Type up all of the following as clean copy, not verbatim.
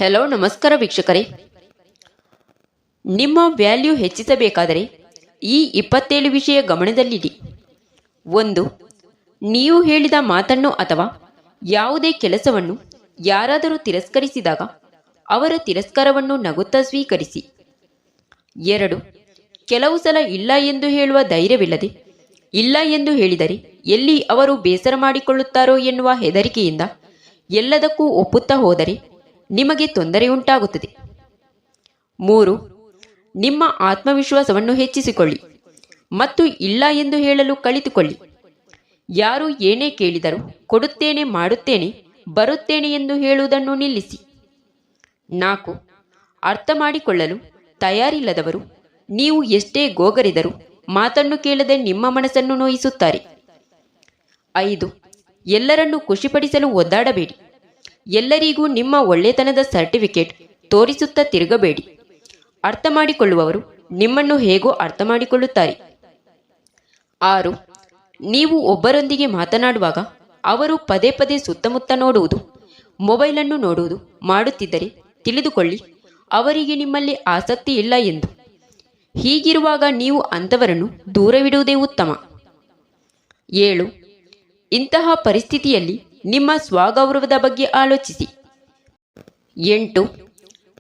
Hello ನಮಸ್ಕಾರ ವೀಕ್ಷಕರೇ. ನಿಮ್ಮ ವ್ಯಾಲ್ಯೂ ಹೆಚ್ಚಿಸಬೇಕಾದರೆ ಈ 27 ವಿಷಯ ಗಮನದಲ್ಲಿಡಿ. 1. ನೀವು ಹೇಳಿದ ಮಾತನ್ನು ಅಥವಾ ಯಾವುದೇ ಕೆಲಸವನ್ನು ಯಾರಾದರೂ ತಿರಸ್ಕರಿಸಿದಾಗ ಅವರ ತಿರಸ್ಕಾರವನ್ನು ನಗುತ್ತಾ ಸ್ವೀಕರಿಸಿ. 2. ಕೆಲವು ಸಲ ಇಲ್ಲ ಎಂದು ಹೇಳುವ ಧೈರ್ಯವಿಲ್ಲದೆ ಇಲ್ಲ ಎಂದು ಹೇಳಿದರೆ ಎಲ್ಲಿ ಅವರು ಬೇಸರ ಮಾಡಿಕೊಳ್ಳುತ್ತಾರೋ ಎನ್ನುವ ಹೆದರಿಕೆಯಿಂದ ಎಲ್ಲದಕ್ಕೂ ಒಪ್ಪುತ್ತಾ ಹೋದರೆ ನಿಮಗೆ ತೊಂದರೆಯುಂಟಾಗುತ್ತದೆ. 3. ನಿಮ್ಮ ಆತ್ಮವಿಶ್ವಾಸವನ್ನು ಹೆಚ್ಚಿಸಿಕೊಳ್ಳಿ ಮತ್ತು ಇಲ್ಲ ಎಂದು ಹೇಳಲು ಕಲಿತುಕೊಳ್ಳಿ. ಯಾರು ಏನೇ ಕೇಳಿದರೂ ಕೊಡುತ್ತೇನೆ, ಮಾಡುತ್ತೇನೆ, ಬರುತ್ತೇನೆ ಎಂದು ಹೇಳುವುದನ್ನು ನಿಲ್ಲಿಸಿ. 4. ಅರ್ಥ ಮಾಡಿಕೊಳ್ಳಲು ತಯಾರಿಲ್ಲದವರು ನೀವು ಎಷ್ಟೇ ಗೋಗರಿದರೂ ಮಾತನ್ನು ಕೇಳದೆ ನಿಮ್ಮ ಮನಸ್ಸನ್ನು ನೋಯಿಸುತ್ತಾರೆ. 5. ಎಲ್ಲರನ್ನೂ ಖುಷಿಪಡಿಸಲು ಒದ್ದಾಡಬೇಡಿ. ಎಲ್ಲರಿಗೂ ನಿಮ್ಮ ಒಳ್ಳೆತನದ ಸರ್ಟಿಫಿಕೇಟ್ ತೋರಿಸುತ್ತಾ ತಿರುಗಬೇಡಿ. ಅರ್ಥ ಮಾಡಿಕೊಳ್ಳುವವರು ನಿಮ್ಮನ್ನು ಹೇಗೋ ಅರ್ಥ ಮಾಡಿಕೊಳ್ಳುತ್ತಾರೆ. 6. ನೀವು ಒಬ್ಬರೊಂದಿಗೆ ಮಾತನಾಡುವಾಗ ಅವರು ಪದೇ ಪದೇ ಸುತ್ತಮುತ್ತ ನೋಡುವುದು, ಮೊಬೈಲನ್ನು ನೋಡುವುದು ಮಾಡುತ್ತಿದ್ದರೆ ತಿಳಿದುಕೊಳ್ಳಿ ಅವರಿಗೆ ನಿಮ್ಮಲ್ಲಿ ಆಸಕ್ತಿ ಇಲ್ಲ ಎಂದು. ಹೀಗಿರುವಾಗ ನೀವು ಅಂಥವರನ್ನು ದೂರವಿಡುವುದೇ ಉತ್ತಮ. 7. ಇಂತಹ ಪರಿಸ್ಥಿತಿಯಲ್ಲಿ ನಿಮ್ಮ ಸ್ವಗೌರವದ ಬಗ್ಗೆ ಆಲೋಚಿಸಿ. 8.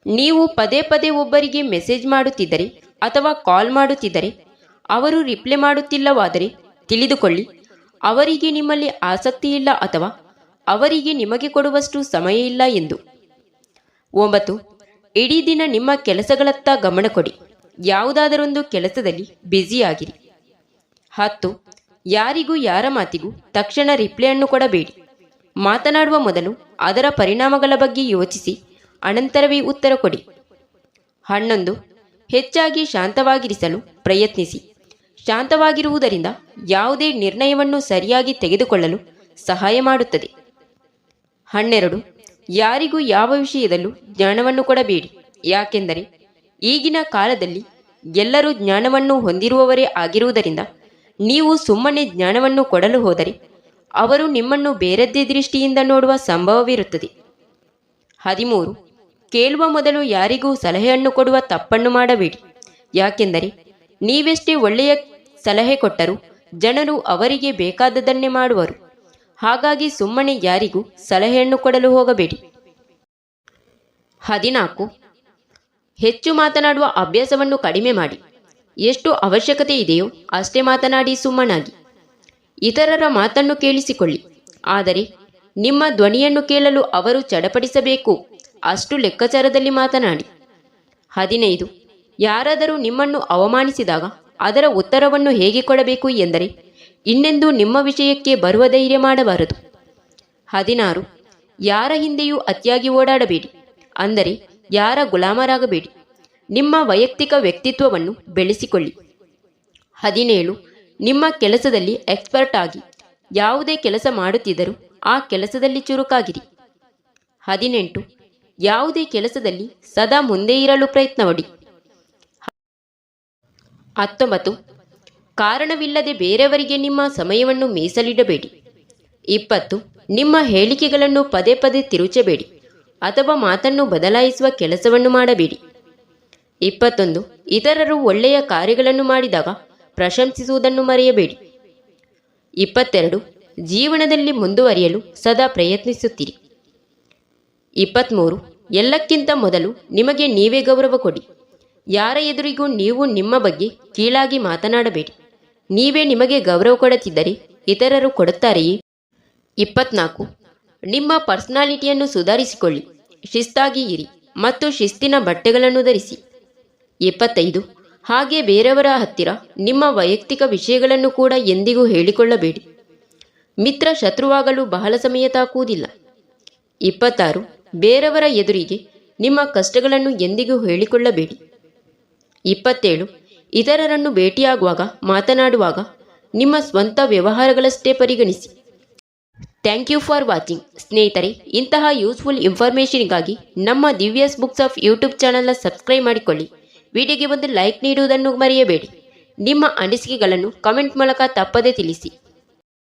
ನೀವು ಪದೇ ಪದೇ ಒಬ್ಬರಿಗೆ ಮೆಸೇಜ್ ಮಾಡುತ್ತಿದ್ದರೆ ಅಥವಾ ಕಾಲ್ ಮಾಡುತ್ತಿದ್ದರೆ ಅವರು ರಿಪ್ಲೈ ಮಾಡುತ್ತಿಲ್ಲವಾದರೆ ತಿಳಿದುಕೊಳ್ಳಿ ಅವರಿಗೆ ನಿಮ್ಮಲ್ಲಿ ಆಸಕ್ತಿ ಇಲ್ಲ ಅಥವಾ ಅವರಿಗೆ ನಿಮಗೆ ಕೊಡುವಷ್ಟು ಸಮಯ ಇಲ್ಲ ಎಂದು. 9. ಇಡೀ ದಿನ ನಿಮ್ಮ ಕೆಲಸಗಳತ್ತ ಗಮನ ಕೊಡಿ. ಯಾವುದಾದರೊಂದು ಕೆಲಸದಲ್ಲಿ ಬ್ಯುಸಿಯಾಗಿರಿ. 10. ಯಾರಿಗೂ ಯಾರ ಮಾತಿಗೂ ತಕ್ಷಣ ರಿಪ್ಲೈಯನ್ನು ಕೊಡಬೇಡಿ. ಮಾತನಾಡುವ ಮೊದಲು ಅದರ ಪರಿಣಾಮಗಳ ಬಗ್ಗೆ ಯೋಚಿಸಿ ಅನಂತರವೇ ಉತ್ತರ ಕೊಡಿ. 11. ಹೆಚ್ಚಾಗಿ ಶಾಂತವಾಗಿರಿಸಲು ಪ್ರಯತ್ನಿಸಿ. ಶಾಂತವಾಗಿರುವುದರಿಂದ ಯಾವುದೇ ನಿರ್ಣಯವನ್ನು ಸರಿಯಾಗಿ ತೆಗೆದುಕೊಳ್ಳಲು ಸಹಾಯ ಮಾಡುತ್ತದೆ. 12. ಯಾರಿಗೂ ಯಾವ ವಿಷಯದಲ್ಲೂ ಜ್ಞಾನವನ್ನು ಕೊಡಬೇಡಿ. ಯಾಕೆಂದರೆ ಈಗಿನ ಕಾಲದಲ್ಲಿ ಎಲ್ಲರೂ ಜ್ಞಾನವನ್ನು ಹೊಂದಿರುವವರೇ ಆಗಿರುವುದರಿಂದ ನೀವು ಸುಮ್ಮನೆ ಜ್ಞಾನವನ್ನು ಕೊಡಲು ಹೋದರೆ ಅವರು ನಿಮ್ಮನ್ನು ಬೇರೆದ್ದೇ ದೃಷ್ಟಿಯಿಂದ ನೋಡುವ ಸಂಭವವಿರುತ್ತದೆ. 13. ಕೇಳುವ ಮೊದಲು ಯಾರಿಗೂ ಸಲಹೆಯನ್ನು ಕೊಡುವ ತಪ್ಪನ್ನು ಮಾಡಬೇಡಿ. ಯಾಕೆಂದರೆ ನೀವೆಷ್ಟೇ ಒಳ್ಳೆಯ ಸಲಹೆ ಕೊಟ್ಟರೂ ಜನರು ಅವರಿಗೆ ಬೇಕಾದದನ್ನೇ ಮಾಡುವರು. ಹಾಗಾಗಿ ಸುಮ್ಮನೆ ಯಾರಿಗೂ ಸಲಹೆಯನ್ನು ಕೊಡಲು ಹೋಗಬೇಡಿ. 14. ಹೆಚ್ಚು ಮಾತನಾಡುವ ಅಭ್ಯಾಸವನ್ನು ಕಡಿಮೆ ಮಾಡಿ. ಎಷ್ಟು ಅವಶ್ಯಕತೆ ಇದೆಯೋ ಅಷ್ಟೇ ಮಾತನಾಡಿ ಸುಮ್ಮನಾಗಿ. ಇತರರ ಮಾತನ್ನು ಕೇಳಿಸಿಕೊಳ್ಳಿ, ಆದರೆ ನಿಮ್ಮ ಧ್ವನಿಯನ್ನು ಕೇಳಲು ಅವರು ಚಡಪಡಿಸಬೇಕು ಅಷ್ಟು ಲೆಕ್ಕಾಚಾರದಲ್ಲಿ ಮಾತನಾಡಿ. 15. ಯಾರಾದರೂ ನಿಮ್ಮನ್ನು ಅವಮಾನಿಸಿದಾಗ ಅದರ ಉತ್ತರವನ್ನು ಹೇಗೆ ಕೊಡಬೇಕು ಎಂದರೆ ಇನ್ನೆಂದೂ ನಿಮ್ಮ ವಿಷಯಕ್ಕೆ ಬರುವ ಧೈರ್ಯ ಮಾಡಬಾರದು. 16. ಯಾರ ಹಿಂದೆಯೂ ಅತಿಯಾಗಿ ಓಡಾಡಬೇಡಿ, ಅಂದರೆ ಯಾರ ಗುಲಾಮರಾಗಬೇಡಿ. ನಿಮ್ಮ ವೈಯಕ್ತಿಕ ವ್ಯಕ್ತಿತ್ವವನ್ನು ಬೆಳೆಸಿಕೊಳ್ಳಿ. 17. ನಿಮ್ಮ ಕೆಲಸದಲ್ಲಿ ಎಕ್ಸ್ಪರ್ಟ್ ಆಗಿ ಯಾವುದೇ ಕೆಲಸ ಮಾಡುತ್ತಿದ್ದರೂ ಆ ಕೆಲಸದಲ್ಲಿ ಚುರುಕಾಗಿರಿ. 18. ಯಾವುದೇ ಕೆಲಸದಲ್ಲಿ ಸದಾ ಮುಂದೆ ಇರಲು ಪ್ರಯತ್ನಪಡಿ. 19. ಕಾರಣವಿಲ್ಲದೆ ಬೇರೆಯವರಿಗೆ ನಿಮ್ಮ ಸಮಯವನ್ನು ಮೀಸಲಿಡಬೇಡಿ. 20. ನಿಮ್ಮ ಹೇಳಿಕೆಗಳನ್ನು ಪದೇ ಪದೇ ತಿರುಚಬೇಡಿ ಅಥವಾ ಮಾತನ್ನು ಬದಲಾಯಿಸುವ ಕೆಲಸವನ್ನು ಮಾಡಬೇಡಿ. 21. ಇತರರು ಒಳ್ಳೆಯ ಕಾರ್ಯಗಳನ್ನು ಮಾಡಿದಾಗ ಪ್ರಶಂಸಿಸುವುದನ್ನು ಮರೆಯಬೇಡಿ. 22. ಜೀವನದಲ್ಲಿ ಮುಂದುವರಿಯಲು ಸದಾ ಪ್ರಯತ್ನಿಸುತ್ತೀರಿ. 23. ಎಲ್ಲಕ್ಕಿಂತ ಮೊದಲು ನಿಮಗೆ ನೀವೇ ಗೌರವ ಕೊಡಿ. ಯಾರ ಎದುರಿಗೂ ನೀವು ನಿಮ್ಮ ಬಗ್ಗೆ ಕೀಳಾಗಿ ಮಾತನಾಡಬೇಡಿ. ನೀವೇ ನಿಮಗೆ ಗೌರವ ಕೊಡುತ್ತಿದ್ದರೆ ಇತರರು ಕೊಡುತ್ತಾರೆಯೇ? 24. ನಿಮ್ಮ ಪರ್ಸನಾಲಿಟಿಯನ್ನು ಸುಧಾರಿಸಿಕೊಳ್ಳಿ. ಶಿಸ್ತಾಗಿ ಇರಿ ಮತ್ತು ಶಿಸ್ತಿನ ಬಟ್ಟೆಗಳನ್ನು ಧರಿಸಿ. 25. ಹಾಗೆ ಬೇರೆಯವರ ಹತ್ತಿರ ನಿಮ್ಮ ವೈಯಕ್ತಿಕ ವಿಷಯಗಳನ್ನು ಕೂಡ ಎಂದಿಗೂ ಹೇಳಿಕೊಳ್ಳಬೇಡಿ. ಮಿತ್ರ ಶತ್ರುವಾಗಲು ಬಹಳ ಸಮಯ ತಾಕುವುದಿಲ್ಲ. 26. ಬೇರೆಯವರ ಎದುರಿಗೆ ನಿಮ್ಮ ಕಷ್ಟಗಳನ್ನು ಎಂದಿಗೂ ಹೇಳಿಕೊಳ್ಳಬೇಡಿ. 27. ಇತರರನ್ನು ಭೇಟಿಯಾಗುವಾಗ ಮಾತನಾಡುವಾಗ ನಿಮ್ಮ ಸ್ವಂತ ವ್ಯವಹಾರಗಳಷ್ಟೇ ಪರಿಗಣಿಸಿ. Thank you for watching. ಸ್ನೇಹಿತರೆ, ಇಂತಹ ಯೂಸ್ಫುಲ್ ಇನ್ಫಾರ್ಮೇಷನ್ಗಾಗಿ ನಮ್ಮ ದಿವ್ಯಾಸ್ ಬುಕ್ಸ್ ಆಫ್ ಯೂಟ್ಯೂಬ್ ಚಾನಲ್ನ ಸಬ್ಸ್ಕ್ರೈಬ್ ಮಾಡಿಕೊಳ್ಳಿ. ವಿಡಿಯೋಗೆ ಒಂದು ಲೈಕ್ ನೀಡುವುದನ್ನು ಮರೆಯಬೇಡಿ. ನಿಮ್ಮ ಅನಿಸಿಕೆಗಳನ್ನು ಕಮೆಂಟ್ ಮೂಲಕ ತಪ್ಪದೇ ತಿಳಿಸಿ.